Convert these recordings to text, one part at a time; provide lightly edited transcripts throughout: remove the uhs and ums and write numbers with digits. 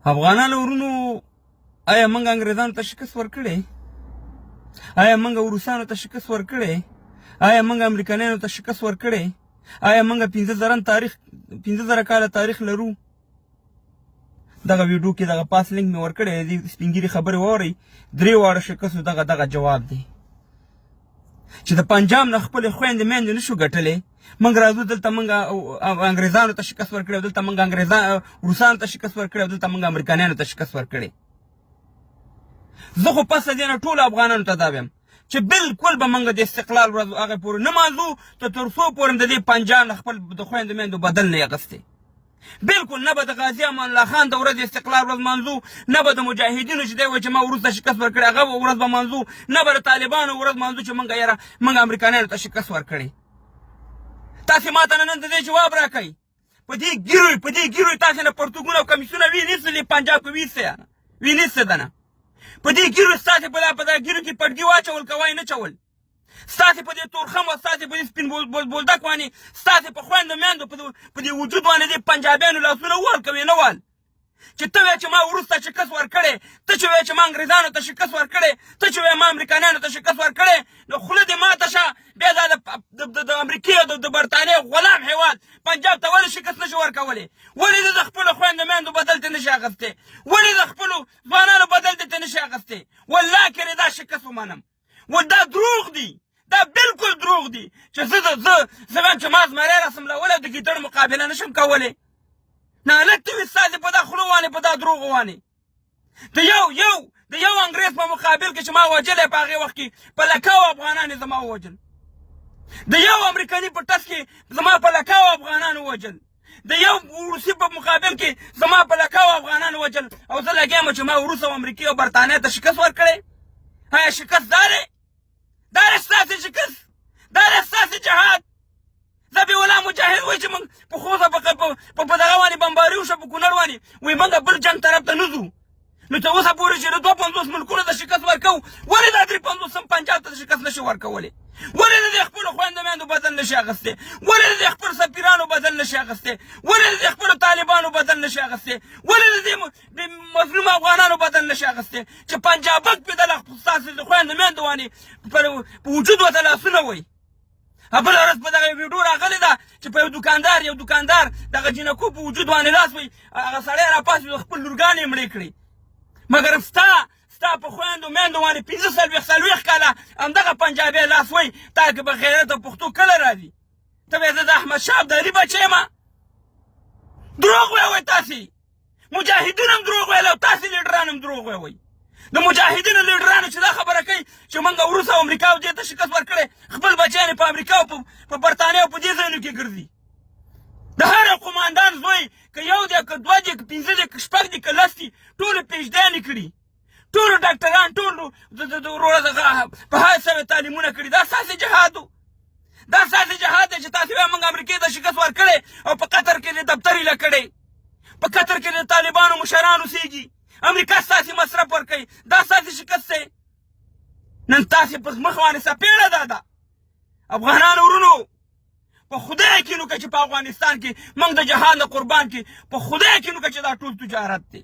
افغانانو ورونو آیا موږ انګریزانو ته شکست ورکړی؟ آیا موږ روسانو ته شکست ورکړی؟ آیا موږ امریکایانو ته شکست ورکړی؟ آیا موږ 15,000 کاله تاریخ لرو؟ دغه ویډیو کې دغه پاس لینک مې ورکړی دی، سپین ږیري خبرې واورئ. 3 واړه شکستو دغه جواب دی چې د پنجاب نه خپلې خویندې میندې نشو ګټلی. موږ راځو دلته موږ انګریزانو ته شکست ورکړی او دلته موږ روسانو ته شکست ورکړی او دلته موږ امریکایانو ته شکست ورکړی. زه خو پس دې نه ټولو افغانانو ته دا وایم چې بالکل به موږ د استقلال ورځ هغې پورې نه مانځو تر څو پورې د دې پنجاب نه خپل د خویندو میندو بدل نه اخیستی. بالکل نه به د غازي امان الله خان د ورځ استقلال ورځ مانځو، نه به د مجاهدینو چې دی وایي چې ما وروسته شکست ورکړی هغه ورځ به مانځو، نه به د طالبانو ورځ مانځو چې موږ امریکایانو ته شکست ورکړی. تاسې ما ته نن د دې جواب راکئ. په دې ګیرو تاسې نه پرتوګونه او کمیسونه وینیستلې پنجاب کې وینیسته ده نه. په دې ګیرو ستاسې په دا ګیرو کې پټګي واچول کوای نه چول، ستاسې په دې تورخم او ستاسې په دې سپین بولدک باندې ستاسې په خویندو میندو په دې وجود باندې دې پنجابیانو لاسونه ورکوي نه وال چې ته وایې چې ما وروسته شکست ورکړی، ته چې وایې چې ما انګریزانو ته شکست ورکړی، ته چې وایې ما امریکایانو ته شکست ورکړی، نو خوله دې ماته شه. بیا دا د امریکې او د برطانیې غلام هېواد پنجاب ته ولې شکست نشي ورکولی؟ ولې د خپلو خویندو میندو بدل ته نشي اخیستی؟ ولې د خپلو ځوانانو بدل ته نشي اخیستی؟ والله که دا شکست ومنم دا دروغ دي، دا بالکل دروغ دي چې زه وایم چې ما زمری رسملولی او د ګیدړ مقابله نشم کولی. نالت وي ستاسې په دا خولو باندې په دا دروغو باندې د یو انګریز په مقابل کې چې ما وژلی په هغې وخت کې په لکاو افغانان یې زما ووژل، د یو امریکایي په ټس کې زما په لکاو افغانانو وژل، د یو روسي په مقابل کې زما په لکاو افغانانو وژل، او زه لګیا یم چې ما روس او امریکې او برطانیې ته شکست ورکړی. آیا شکست دا دی؟ دا دی ستاسې شکست؟ دا دی ستاسې جهاد؟ ذبیح الله مجاهد وایي چې موږ په خوځه په دغه باندې بمباري وشوه په کونړ باندې، وایي موږ بل جنګ طرف ته نه ځو. نو تر اوسه پورې چې د 52 ملکونو ته شکست ورکوو، ولې دا 53 پنجاب ته شکست نشي ورکولی؟ ولې د دې خپلو خویندو میندو بدل نشي اخیستی؟ ولې د دې خپلو سفیرانو بدل نشي اخیستی؟ ولې د دې خپلو طالبانو بدل نشي اخیستی؟ ولې د دې مظلوم افغانانو بدل نشي اخیستی چې پنجابک پې دله ستاسې د خویندو میندو باندې په وجود ورته لاسونه وایي؟ بله ورځ په دغه ویډیو راغلې ده چې په یو دوکاندار دغه جینکو په وجود باندې لاس وایي، هغه سړی راپاڅېد خپل لورګانې یې مړې کړې. مګر ستا په خویندو میندو باندې 45 کاله همدغه پنجابی لاس وایي تا که به غیرت او پښتو کله راځي؟ ته وایې زه د احمدشاه ابدالي بچی یم؟ دروغ وایئ تاسې، مجاهدین هم دروغ ویل او تاسې لیډران هم دروغ وایئ. د مجاهدینو لیډرانو چې دا خبره کوي چې موږ روس او امریکا او دې ته شکست ورکړی، خپل بچیان یې په امریکا او په برطانیه او په دې ځایونو کې ګرځي. د هر یو قماندان زوی که یو دی که 2 دی که 5 دی که 6 دی که 10 دی، ټولو پیشدانې کړي، ټولو ډاکټران، ټولو په هر سوی تعلیمونه کړي. دا ستاسې جهاد و؟ دا ستاسې جهاد دی چې تاسې وایئ موږ امریکې ته شکست ورکړی او په قطر کې دې دفتر ایله کړی، په قطر کې د طالبانو مشران اوسېږي، امریکا ستاسې مصرف ورکوي. دا ستاسې شکست دی؟ نن تاسې په مخ باندې څپېړه ده. افغانانو ورونو، په خدای کې نو که چې په افغانستان کې موږ د جهاد نه قربان کړي، په خدای کې نو که چې دا ټول تجارت دی،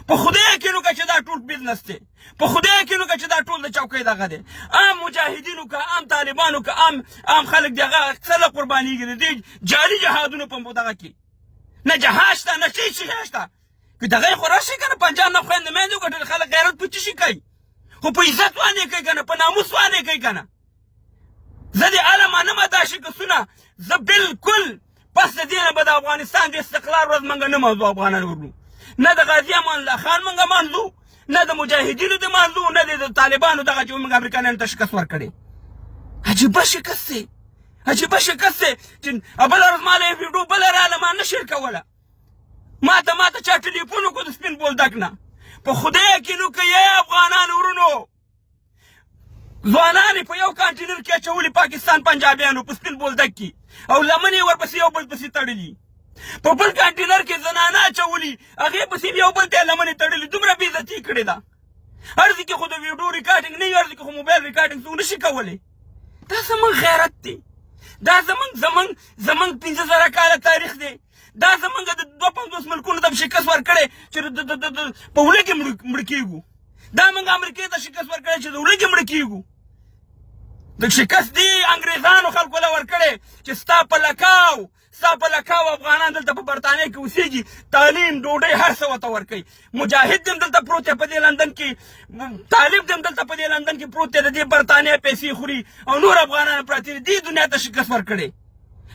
په خدای کې نو که چې دا ټول بزنس دی، په خدای کې نو که چې دا ټول د چوکۍ دغه دی. عام مجاهدینو که عام طالبانو که عام خلک دی هغه اکثره قربانېږي د دې جعلي جهادونو په دغه کې. نه جهاد شته نه شی شته. که دغه یې خو راشي که نه پنجاب نه خویندې میندې وګټل خلک غیرت په څه شي کوي؟ خو په عزت باندې کوي که نه، په ناموس باندې کوي که نه. زه دې هله منم دا شکستونه. زه بالکل پس د دې نه به د افغانستان د استقلال ورځ موږ نه مانځو افغانان ورنو، نه د غازي امان الله خان موږ مانځو، نه د مجاهدینو د مانځو، نه د طالبانو دغه چې موږ امریکایانو ته شکست ورکړی. عجیبه شکست دی، عجیبه شکست دی چې بله ورځ ما له یې ویډیو بله راله ما نه شیر کوله، ما ته چا ټلیفون وکړو د سپین بولدک نه. په خدای کې نو که یې افغانانو ورونو ځوانان یې په یو کانټینر کې اچولي پاکستان پنجابیانو په سپین بولدک کې، او لمن یې ورپسې یو بل پسې تړلي، په بل کانټینر کې زنانه اچولي هغې پسې یو بل ته یې لمنې تړلي. دومره بې عزتي یې کړې ده. هر ځای کې خو د ویډیو ریکارډینګ نه وي، هر ځای کې خو موبایل ریکارډینګ څوک نشي کولی. دا زمونږ غیرت دی، دا زمونږ 15,000 کاله تاریخ دی، دا زمونږ د 250 ملکونو ته شکست ورکړی چې په اوله کې مړه کېږو دا موږ امریکې ته شکست ورکړی چې د اوله کې مړه کېږو د شکست دی انګریزانو خلکو له ورکړی چې ستا په لکاو افغانان دلته په برطانیه کې اوسېږي تعلیم ډوډۍ هر څه ورته ورکوي مجاهد دې هم دلته پروت دی په دې لندن کې طالب دې هم دلته په دې لندن کې پروت دی د دې برطانیه پیسې خوري او نور افغانان پراته دي دې دنیا ته شکست ورکړی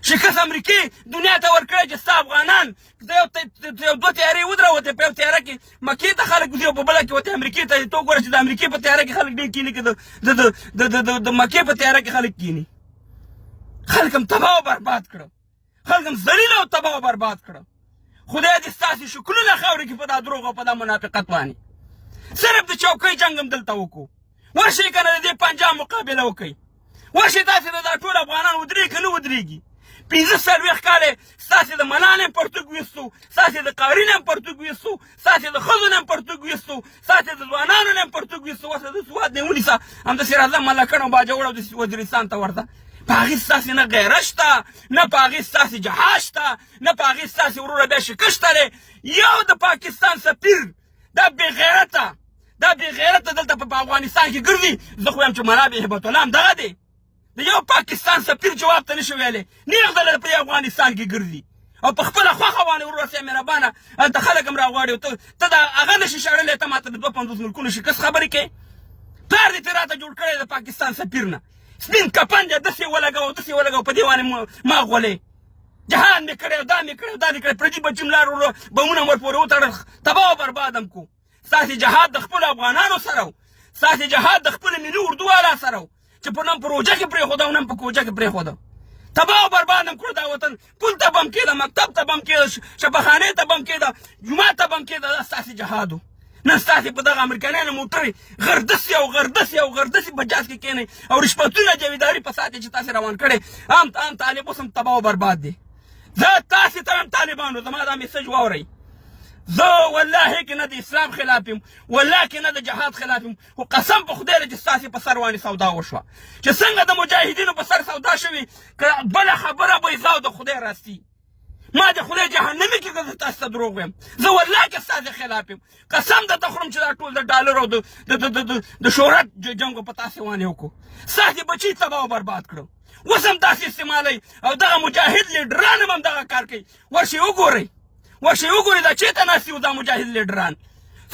شکست امریکې دنیا ته ورکړی چې ستا افغانان یو 2 تیارې ودروتې په یو تیاره کې مکې ته خلک ځي او په بله کې وتې امریکې ته تو ګوره چې د امریکې په تیاره کې خلک ډېر کښېني که د مکې په تیاره کې خلک کښېني خلک هم تباه او برباد کړه خلک هم ذلیل او تباه او برباد کړه خدای دې ستاسې شکلونه خاورې کې په دا دروغ او په دا منافقت باندې صرف د چوکۍ جنګ هم دلته وکړو ورشئ که نه د دې پنجاب مقابله وکئ ورشئ تاسې د دا ټول افغانان ودرېږي که نه ودرېږي 45 کاله ستاسې د ملان هم پرتوګ ویستو ستاسې د قارین هم پرتوګ ویستو ستاسې د ښځو نه هم پرتوګ ویستو ستاسې د ځوانانو نه هم پرتوګ ویستو اوس د سواد نه ونیسه همداسې راځه ملکن او باجوړ او وزیرستان ته ورته په هغې ستاسې نه غیرت شته نه په هغې ستاسې جهاد شته نه په هغې ستاسې وروره بیا شکست دی یو د پاکستان سفیر دا بېغیرته دلته په افغانستان کې ګرځي زه خو یم چې ملا هبت الله هم دغه دی د یو پاکستان سفیر جواب ته نشي ویلی نیغ ځله په افغانستان کې ګرځي او په خپله خوښه باندې ورور صاحب مهربانه هلته خلک هم راغواړي ته د هغه نشي شړلی ته ماته د 250 ملکونو شکست خبرې کوې پلار دې ترې راته جوړ کړی د پاکستان سفیر نه سپین کفن دی داسې ولګوه په دې باندې ما غولې جهاد مې کړی او دا مې کړی پردي بچي م لار بمونه ور پورې وتړل تباه او برباد هم کو ستاسې جهاد د خپلو افغانانو سره و ستاسې جهاد د خپلو ملي اردووالا سره و چې په نن په روژه کې پرېښوده او نن په کوجه کې پرېښوده تباه او برباد هم کړو دا وطن پل ته بم کېده مکتب ته بم کېده شفاخانې ته بم کېده جومات ته بم کېده دا ستاسې جهاد و نن ستاسې په دغه امریکایانو موټرې غردسې په جاز کې کښېنئ او رشوتونه جویداري فساد چې تاسې روان کړی عام طالب اوس هم تباه او برباد دی زه تاسې ته هم طالبانو زما دا میسج واورئ زه والله کې نه د اسلام خلاف یم والله کې نه د جهاد خلاف یم خو قسم په خدای چې ستاسې په سر باندې سودا وشوه چې څنګه د مجاهدینو په سر سودا شوې که بله خبره به یې زه او د خدای راستي ما د خدای جهنمي کې که زه تاسو ته دروغ وایم زه والله کې ستاسې خلاف یم قسم درته خورم چې دا ټول د ډالر او د شهرت جنګو په تاسې باندې وکړو ستاسې بچي تباه او برباد کړو اوس هم تاسې استعمالوئ او دغه مجاهد لیډران هم دغه کار کوي ورشئ وګورئ دا چېرته ناستي وو دا مجاهد لیډران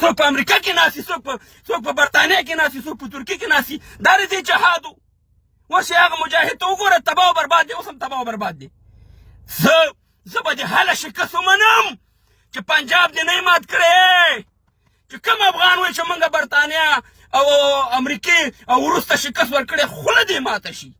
څوک په امریکا کې ناستي څوک په برطانیه کې ناستي څوک په ترکیې کې ناستي دا د دې جهاد و ورشئ هغه مجاهد ته وګوره تباه او برباد دی اوس هم تباه او برباد دی زه به د هله شکست ومنم چې پنجاب دې نه مات کړی چې کوم افغان وایي چې موږ برطانیه او امریکې او وروسته شکست ورکړی خوله دې ماته شي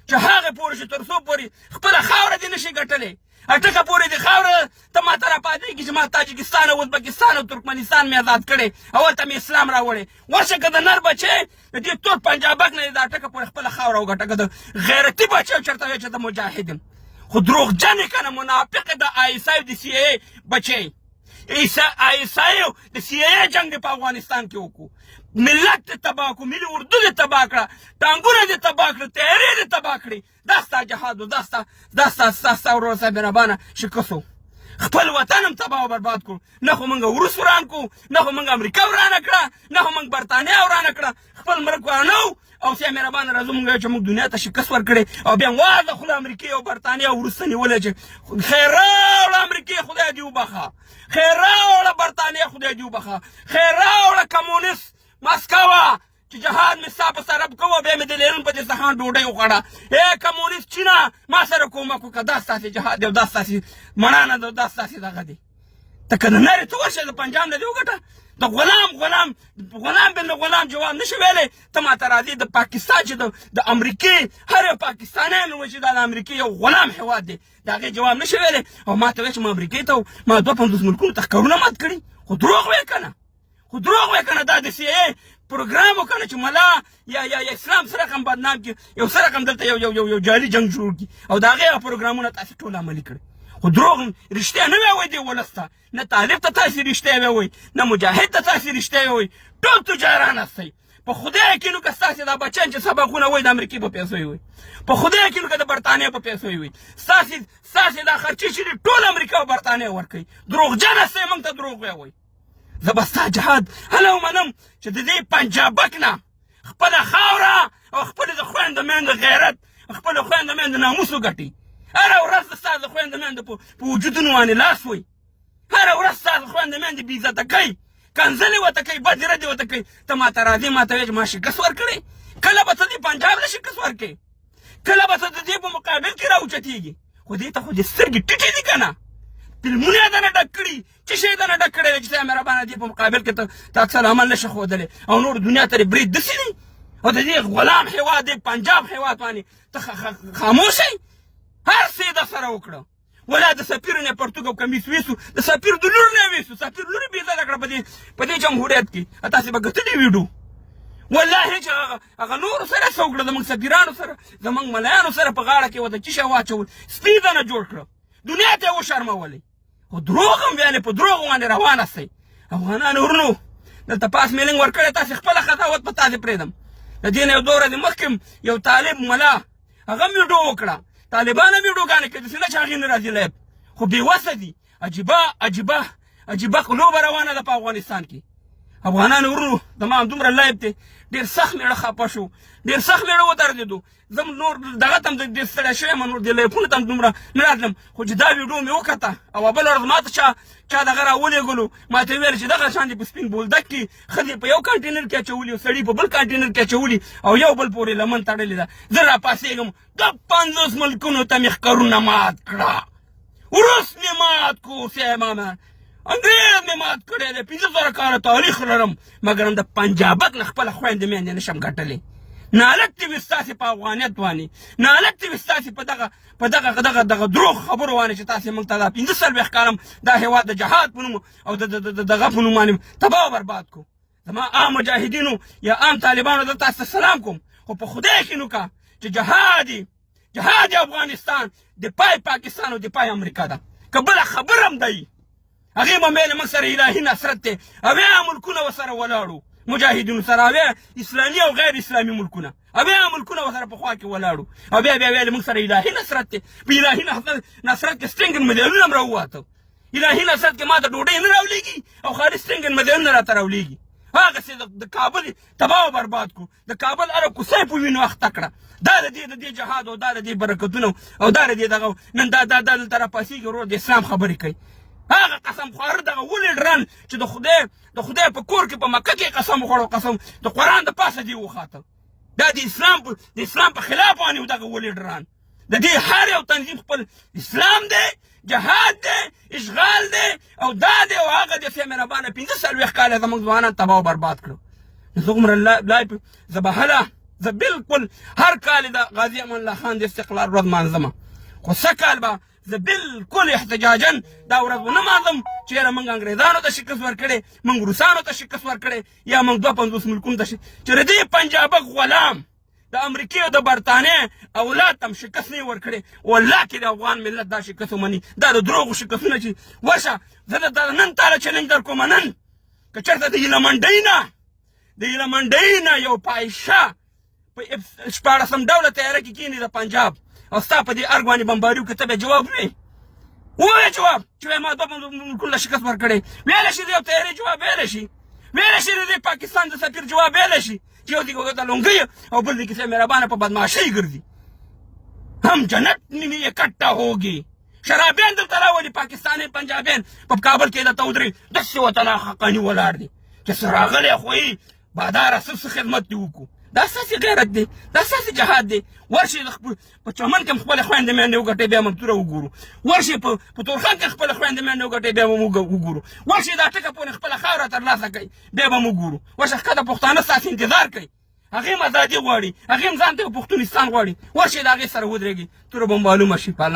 چې هغې پورې چې تر څو پورې خپله خاوره دې نشي ګټلی اټکه پورې د خاوره ته ماته راپاتېږي چې ما تاجکستان او ازبکستان او ترکمنستان مې آزاد کړی او هلته مې اسلام راوړی ورشه که د نر بچی د دې تور پنجابک نه د اټکه پورې خپله خاوره وګټه که د غیرتي بچی چېرته وایي چې ته مجاهد یم خو دروغجن یې که نه منافق د آی اس آی د سی ای بچی آی اس آی د سی ای جنګ دې په افغانستان کې وکړو ملت دې تباه کړو ملي اردو دې تباه کړه ټانګونه دې تباه کړه تیارې دې تباه کړې دا ستا جهاد و دا ستا ورور صاحب مهربانه شکست و خپل وطن هم تباه او برباد کړو نه خو موږ وروس وران کړو نه خو موږ امریکا ورانه کړه نه خو موږ برطانیه ورانه کړه خپل ملک ورانه او صاحب مهربانه راځو موږ چې موږ دنیا ته شکست ورکړی او بیا واده خوله امریکې او برطانیه او وروسته نیولی چې خیر راوړه امریکې خدای دې وبخه خیر راوړه برطانیه خدای دې وبخه خیر راوړه کمونیست مسکوه چې جهاد مې ستا په سرب کوه بیا مې د لیرون په دسترخوان ډوډۍ وخوړه ای کمونیست چینه ما سره کومک وکړه دا ستاسې جهاد دی او دا ستاسې مړانه ده او دا ستاسې دغه دی ته که د نرې ته ورشې د پنجاب نه دې وګټه د غلام بن د غلام جواب نشي ویلی ته ماته راځې د پاکستان چې د امریکې هر یو پاکستانیان وایي چې دا د امریکې یو غلام هېواد دی د هغې جواب نشي ویلی او ما ته وایي چې ما امریکې ته ما 250 ملکونو ته ښکارونه مات کړي خو دروغ وایي که نه دا د سی ای پروګرام وکړه چې ملا یا اسلام سره هم بدنام کړي یو سره هم دلته یو جعلي جنګ جوړ کړي او د هغې پروګرامونه تاسې ټول عملي کړي خو دروغ رښتیا نه وایي دې ولس ته نه طالب ته تاسې رښتیا وایي نه مجاهد ته تاسې رښتیا وایي ټول تجاران هستئ په خدای یقین وکړه ستاسې دا بچیان چې سبقونه وایي د امریکې په پیسو یې وایي په خدای یقین وکړه د برطانیې په پیسو یې وایي ستاسې دا خرچې چې دي ټول امریکا او برطانیې ورکوي دروغجن هستئ موږ ته دروغ وایئ زه به ستا جهاد هله ومنم چې د دې پنجابک نه خپله خاوره او خپلې د خویندو میندو غیرت خپلو خویندو میندو ناموس وګټي هره ورځ د ستا د خویندو میندو په وجودونو باندې لاس وایي هره ورځ ستا د خویندو میندې بې عزته کوي کنځلې ورته کوي بدې ردې ورته کوي ته ما ته راځې ما ته وایې چې ما شکست ورکړې کله به ته دې پنجاب له شکست ورکړې کله به ته د دې په مقابل کې راوچتېږي خو دې ته خو دې سترګې ټیټې دي که نه فلمونه یې دنه ډک کړي څه شی یې دنه ډک کړی دی چې ته مهربانه دې په مقابل کې ته اکثر عمل نشي ښودلی او نور دنیا ته دې برید داسې دي او د دې غلام هېواد دی پنجاب هېواد باندې ته خاموش یې هر څه یې در سره وکړه ولا د سفیر نه پرتوګ او کمیس ویسو د سفیر د لور نه ویسو سفیر لور بې عزته کړه په دې جمهوریت کې تاسې به کتلي ویډیو والله چې هغه نورو سره څه وکړه زموږ سفیرانو سره زموږ ملایانو سره په غاړه کې ورته څه شی واچول سپي دنه جوړ کړه دنیا ته یې وشرمولئ خو دروغ هم ویلې په دروغو باندې روان هستئ افغانانو ورونو دلته پاس میلینګ ورکړی تاسې خپله خطاوت په تاسې پرېږدم د دې نه یو 2 ورځې مخکې یو طالب ملا هغه هم ویډیو وکړه طالبان هم ویډیوګانې کوي داسې نه چې هغې نه راځي لایب خو بېوسه دي عجیبه لوبه روانه ده په افغانستان کې افغانانو ورونو زما همدومره لایب دی ډېر سخت میړه خفه شو ډېر سخت میړه ودرېدو زه نور دغه ته هم ډېر ستړی شوی یم نور دې لایفونو ته هم دومره نه راتلم خو چې دا ویډیو مې وکته او بله ورځ ما ته چا دغه راولېږلو ما ته یې ویل چې دغه شان دې په سپین بولدک کې ښځې په یو کانټینر کې اچولي او سړي په بل کانټینر کې اچولي او یو بل پورې لمن تړلې ده زه راپاڅېږم د 50 ملکونو ته مې ښکرونه مات کړه روس مې مات کړو سیمانه انګریز مې مات کړی دی 15 کاله تاریخ لرم مګر هم د پنجابک نه خپله خویندې میندې نشم ګټلی نالک دې وي ستاسې په افغانیت باندې نالک دې وي ستاسې په دغه دروغ خبرو باندې چې تاسې موږ ته دا 15 کاله دا هېواد د جهاد په نوم او دغه په نوم باندې تباه او برباد کړو زما عام مجاهدینو یا عام طالبانو زه تاسو ته سلام کوم خو په خدای یقین وکړه چې جهاد افغانستان دفاع پاکستان او دفاع امریکا ده که بله خبر هم دی هغې به میله موږ سره الهي نصرت دی اویا ملکونه ورسره ولاړو مجاهدینو سره اویا اسلامي او غیر اسلامي ملکونه اویا ملکونه ورسره په خوا کې ولاړو او بیا ویل موږ سره الهي نصرت دی په الهي نصرت کې سټینګن میدانونه هم راوواته الهي نصرت کې ما ته ډوډۍ نه راولېږي او خالي سټینګن میدانونه راته راولېږي هغسې د کابل تباه او برباد کړو د کابل هره کوڅه په وینو اخته کړه دا د دې جهاد او دا د دې برکتونه او دا د دې دغه نن دا دلته راپاسېږي ورور د اسلام خبرې کوي هغه قسم خواره دغه ولیډران چې د خدای په کور کې په مکه کې قسم وخوړ قسم د قرآن د پاسه دې وخاته دا د اسلام په خلاف باندې دغه ولیډران د دې هر یو تنظیم خپل اسلام دی جهاد دی اشغال دی او دا دی او هغه دی چې مهربانه 15 کاله زموږ ځوانان تباه او برباد کړو زه عمر الله زه بهله زه بالکل هر کال د غازي امان الله خان د استقلال ورځ مانځم خو څه کال به زه بالکل احتجاجا دا ورځ ونه مانځم چې یاره موږ انګریزانو ته شکست ورکړی موږ روسانو ته شکست ورکړی یا موږ 52 ملکونو ته چې د دې پنجابک غلام د امریکې او د برطانیې اولاد ته هم شکست نه ورکړی والله کې د افغان ملت دا شکست ومني دا د دروغو شکستونه چې ورشه زه د نن تاله چلنج در کومه نن که چېرته د هیله منډۍ نه یو پایشه په 14 ډوله تیاره کې کښېني د پنجاب او ستا په دې ارګ باندې بمباري وکړي ته بیا جواب ووایې ووایه جواب چې وایي ما 2 ملکونو له شکست ورکړی ویلی شي د یو تیارې جواب ویلی شي د دې پاکستان د سفیر جواب ویلی شي چې یو دې ته لونګۍ او بل دې کسی مهربانه په بدماشۍ ګرځي هم جنت نہیں اکٹھا ہوگی شرابیان دلته راولي پاکستاني پنجابیان په کابل کې دلته ودرېږي داسې وطن حقاني ولاړ دي چې څه راغلی خو یې باداره څه خدمت دې وکړو دا ستاسې غیرت دی دا ستاسې جهاد دی ورشئ په چمن کې هم خپلې خویندې میندې وګټئ بیا به توره وګورو ورشئ په تورخم کې خپله خویندې میندې وګټئ بیا به وګورو ورشئ دا ټکه پورې خپله خاوره ترلاسه کوئ بیا به وګورو ورشه ښکته پښتانه ستاسې انتظار کوي هغې هم ازادي غواړي هغې هم ځان ته یو پښتونستان غواړي ورشئ د هغې سره ودرېږي توره به معلومه شي